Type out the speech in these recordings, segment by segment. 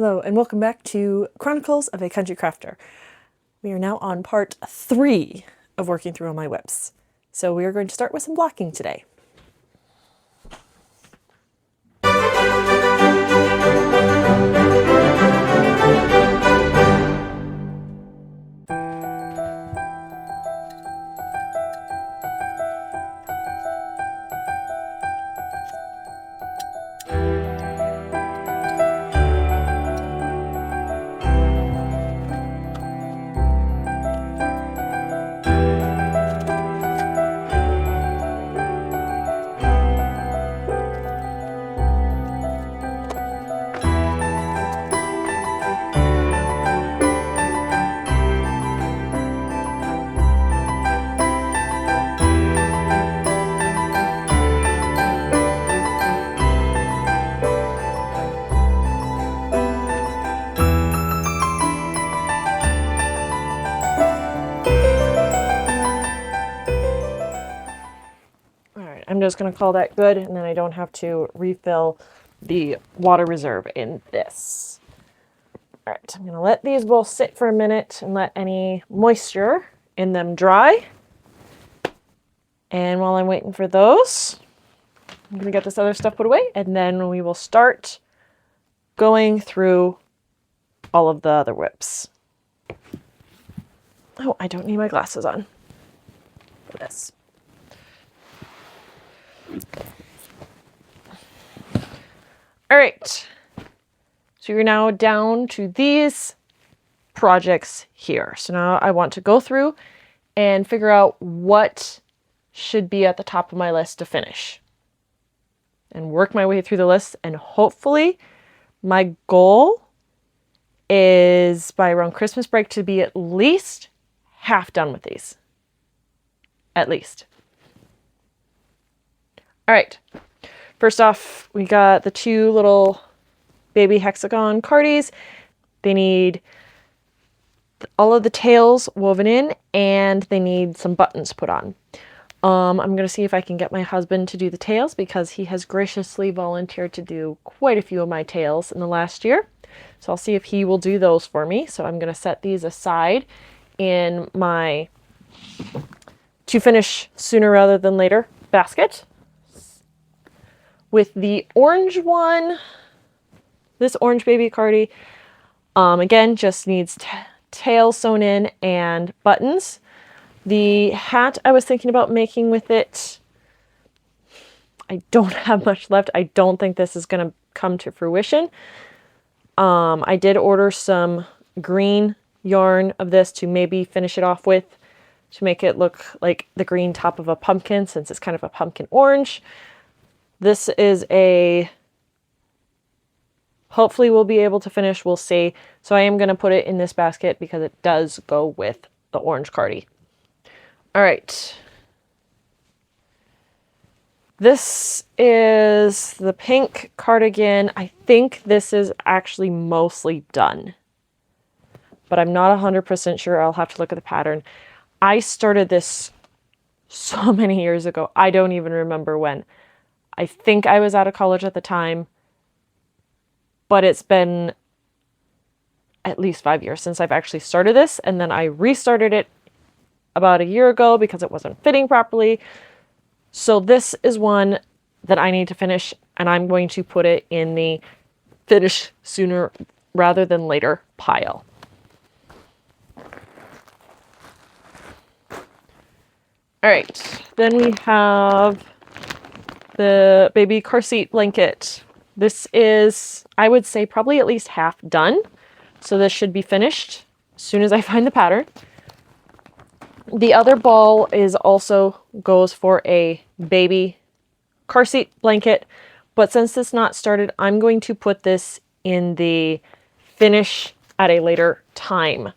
Hello and welcome back to Chronicles of a Country Crafter. We are now on part 3 of working through all my whips. So we are going to start with some blocking today. I'm just going to call that good, and then I don't have to refill the water reserve in this. All right, I'm going to let these both sit for a minute and let any moisture in them dry. And while I'm waiting for those, I'm going to get this other stuff put away, and then we will start going through all of the other whips. Oh, I don't need my glasses on for this. All right, so you're now down to these projects here. So now I want to go through and figure out what should be at the top of my list to finish and work my way through the list. And hopefully my goal is by around Christmas break to be at least half done with these. At least. All right. First off, we got the 2 little baby hexagon cardies. They need all of the tails woven in, and they need some buttons put on. I'm going to see if I can get my husband to do the tails because he has graciously volunteered to do quite a few of my tails in the last year. So I'll see if he will do those for me. So I'm going to set these aside in my to finish sooner rather than later basket. With the orange one, this orange baby cardie, again, just needs tails sewn in and buttons. The hat I was thinking about making with it, I don't have much left. I don't think this is going to come to fruition. I did order some green yarn of this to maybe finish it off with to make it look like the green top of a pumpkin since it's kind of a pumpkin orange. This is hopefully we'll be able to finish, we'll see. So I am going to put it in this basket because it does go with the orange cardie. All right. This is the pink cardigan. I think this is actually mostly done, but I'm not 100% sure. I'll have to look at the pattern. I started this so many years ago. I don't even remember when. I think I was out of college at the time, but it's been at least 5 years since I've actually started this. And then I restarted it about a year ago because it wasn't fitting properly. So this is one that I need to finish, and I'm going to put it in the finish sooner rather than later pile. All right, then we have the baby car seat blanket. This is, I would say, probably at least half done. So this should be finished as soon as I find the pattern. The other ball is also goes for a baby car seat blanket. But since it's not started, I'm going to put this in the finish at a later time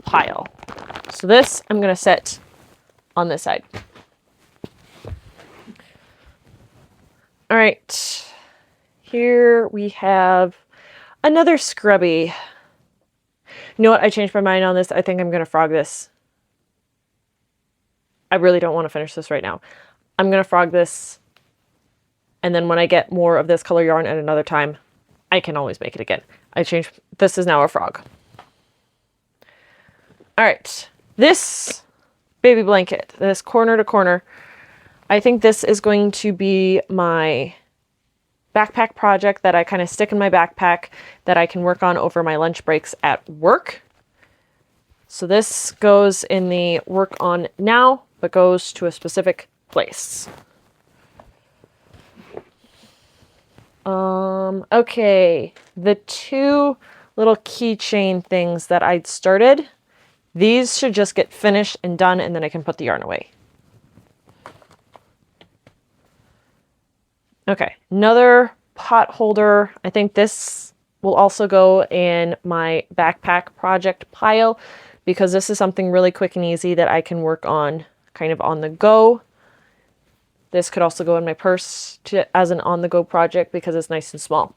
pile. So this I'm going to set on this side. All right, here we have another scrubby. You know what? I changed my mind on this. I think I'm going to frog this. I really don't want to finish this right now. I'm going to frog this, and then when I get more of this color yarn at another time, I can always make it again. I changed, this is now a frog. All right, this baby blanket, this corner to corner, I think this is going to be my backpack project that I kind of stick in my backpack that I can work on over my lunch breaks at work. So this goes in the work on now, but goes to a specific place. Okay, the two little keychain things that I'd started, these should just get finished and done, and then I can put the yarn away. Okay, another pot holder. I think this will also go in my backpack project pile because this is something really quick and easy that I can work on kind of on the go. This could also go in my purse as an on-the-go project because it's nice and small.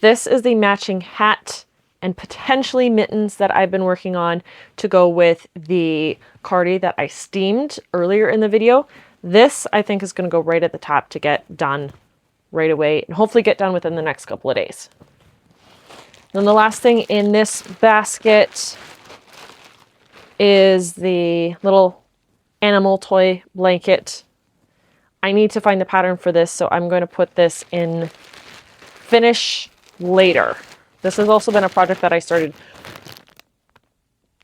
This is the matching hat and potentially mittens that I've been working on to go with the cardi that I steamed earlier in the video. This, I think, is going to go right at the top to get done right away and hopefully get done within the next couple of days. Then the last thing in this basket is the little animal toy blanket. I need to find the pattern for this, so I'm going to put this in finish later. This has also been a project that I started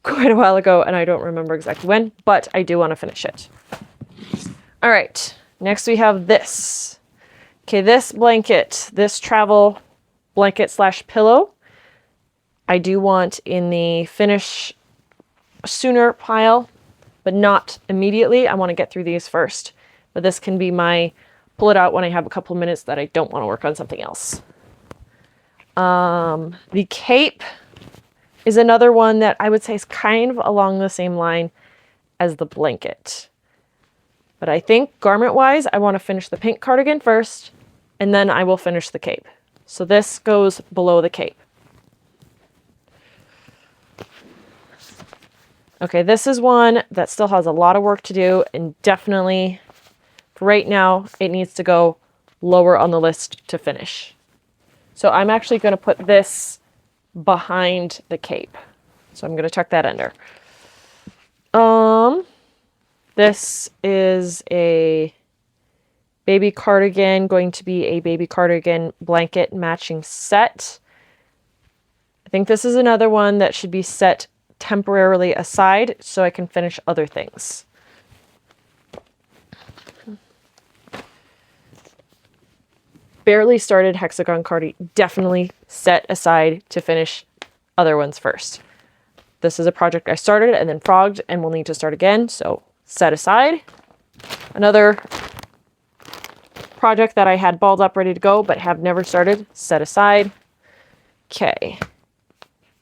quite a while ago, and I don't remember exactly when, but I do want to finish it. All right, next we have this. Okay, this blanket, this travel blanket slash pillow, I do want in the finish sooner pile, but not immediately. I want to get through these first. But this can be my pull it out when I have a couple of minutes that I don't want to work on something else. The cape is another one that I would say is kind of along the same line as the blanket. But I think garment-wise, I want to finish the pink cardigan first, and then I will finish the cape. So this goes below the cape. Okay, this is one that still has a lot of work to do, and definitely for right now, it needs to go lower on the list to finish. So I'm actually going to put this behind the cape. So I'm going to tuck that under. This is a baby cardigan, going to be a baby cardigan blanket matching set. I think this is another one that should be set temporarily aside so I can finish other things. Barely started hexagon cardi, definitely set aside to finish other ones first. This is a project I started and then frogged and will need to start again, so set aside. Another project that I had balled up ready to go but have never started, set aside. Okay.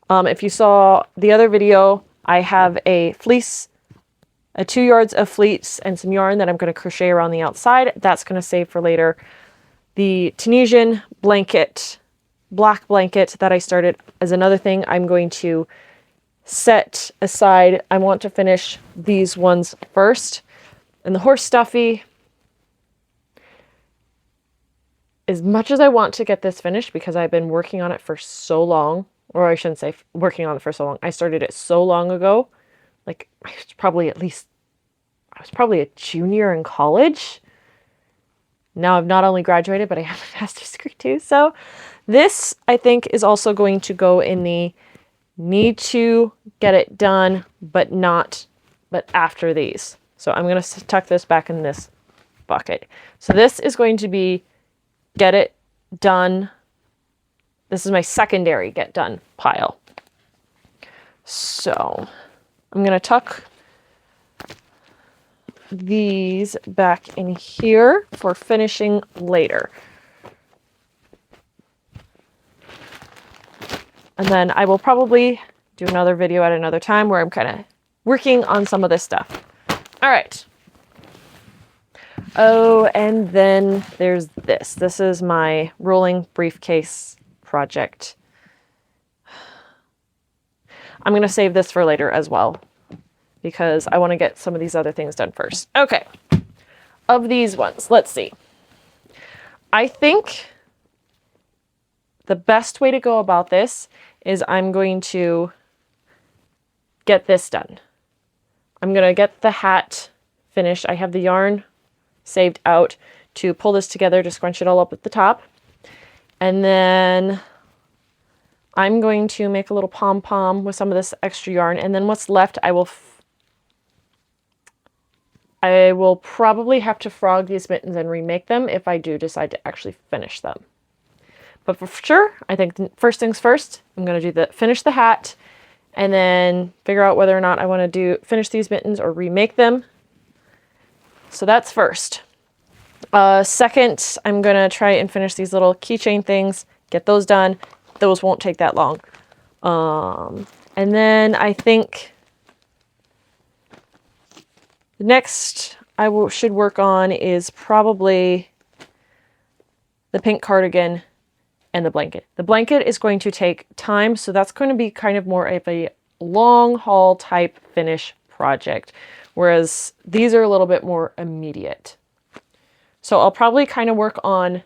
If you saw the other video, I have a fleece, 2 yards of fleece and some yarn that I'm going to crochet around the outside. That's going to save for later. The Tunisian blanket, black blanket that I started is another thing I'm going to set aside. I want to finish these ones first. And the horse stuffy, as much as I want to get this finished because I've been working on it for so long, or I shouldn't say working on it for so long. I started it so long ago. Like I was probably a junior in college. Now I've not only graduated, but I have a master's degree too. So this I think is also going to go in the need to get it done, but after these. So I'm going to tuck this back in this bucket. So this is going to be get it done. This is my secondary get done pile. So I'm going to tuck these back in here for finishing later. And then I will probably do another video at another time where I'm kind of working on some of this stuff. All right. Oh, and then there's this. This is my rolling briefcase project. I'm going to save this for later as well because I want to get some of these other things done first. Okay. Of these ones, let's see. I think the best way to go about this is I'm going to get this done. I'm going to get the hat finished. I have the yarn saved out to pull this together to scrunch it all up at the top. And then I'm going to make a little pom-pom with some of this extra yarn. And then what's left, I will probably have to frog these mittens and remake them if I do decide to actually finish them. But for sure, I think first things first, I'm going to finish the hat and then figure out whether or not I want to finish these mittens or remake them. So that's first. Second, I'm going to try and finish these little keychain things, get those done. Those won't take that long. And then I think the next should work on is probably the pink cardigan and the blanket. The blanket is going to take time, so that's going to be kind of more of a long haul type finish project, whereas these are a little bit more immediate. So I'll probably kind of work on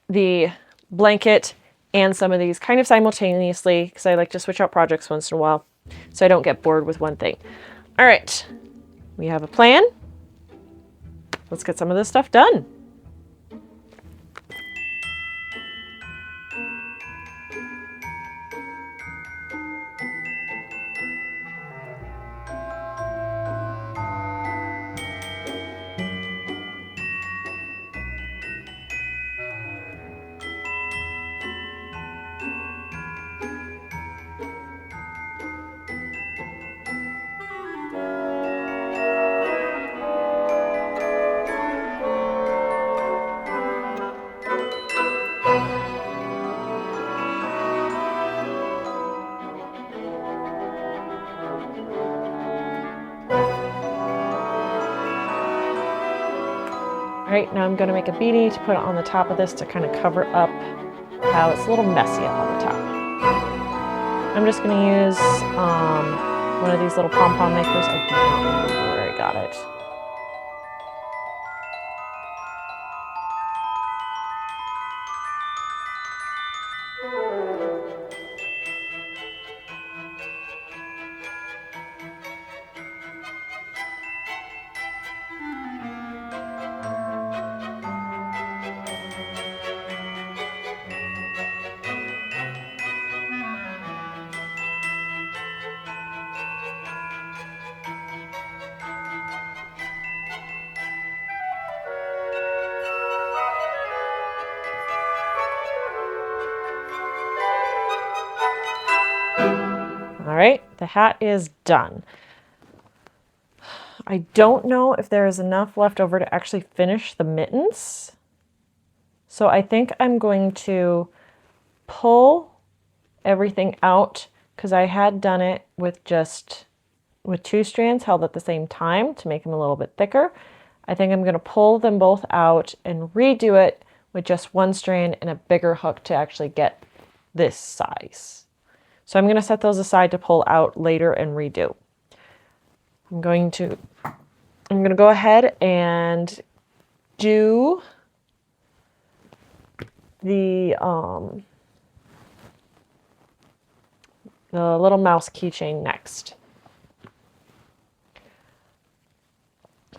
the blanket and some of these kind of simultaneously because I like to switch out projects once in a while so I don't get bored with one thing. All right, we have a plan. Let's get some of this stuff done. All right, now I'm going to make a beanie to put on the top of this to kind of cover up how it's a little messy up on the top. I'm just going to use one of these little pom-pom makers. I do not remember where I got it. All right, the hat is done. I don't know if there is enough left over to actually finish the mittens. So I think I'm going to pull everything out because I had done it with two strands held at the same time to make them a little bit thicker. I think I'm going to pull them both out and redo it with just one strand and a bigger hook to actually get this size. So I'm going to set those aside to pull out later and redo. I'm going to go ahead and do the little mouse keychain next.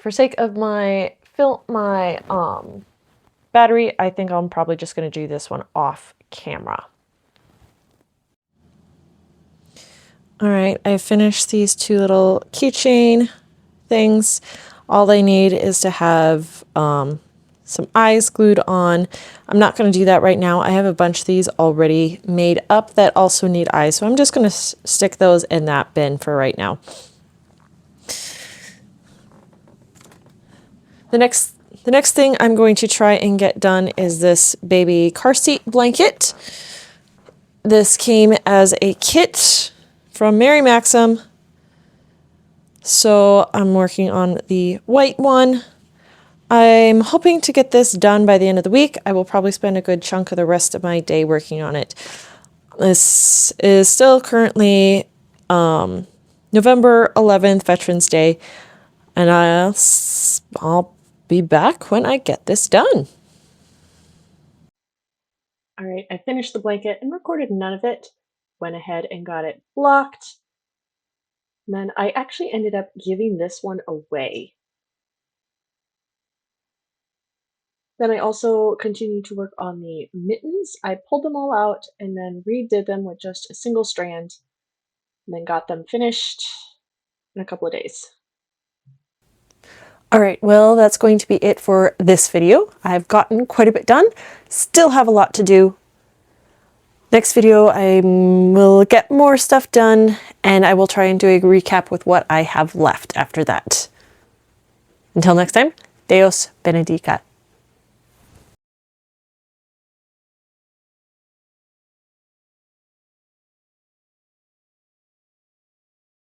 For sake of my battery, I think I'm probably just going to do this one off camera. All right, I finished these two little keychain things. All they need is to have some eyes glued on. I'm not going to do that right now. I have a bunch of these already made up that also need eyes, so I'm just going to stick those in that bin for right now. The next thing I'm going to try and get done is this baby car seat blanket. This came as a kit from Mary Maxim. So I'm working on the white one. I'm hoping to get this done by the end of the week. I will probably spend a good chunk of the rest of my day working on it. This is still currently November 11th, Veterans Day, and I'll be back when I get this done. All right, I finished the blanket and recorded none of it. Went ahead and got it blocked. And then I actually ended up giving this one away. Then I also continued to work on the mittens. I pulled them all out and then redid them with just a single strand, and then got them finished in a couple of days. All right, well, that's going to be it for this video. I've gotten quite a bit done, still have a lot to do. Next video, I will get more stuff done, and I will try and do a recap with what I have left after that. Until next time, Deus benedicat.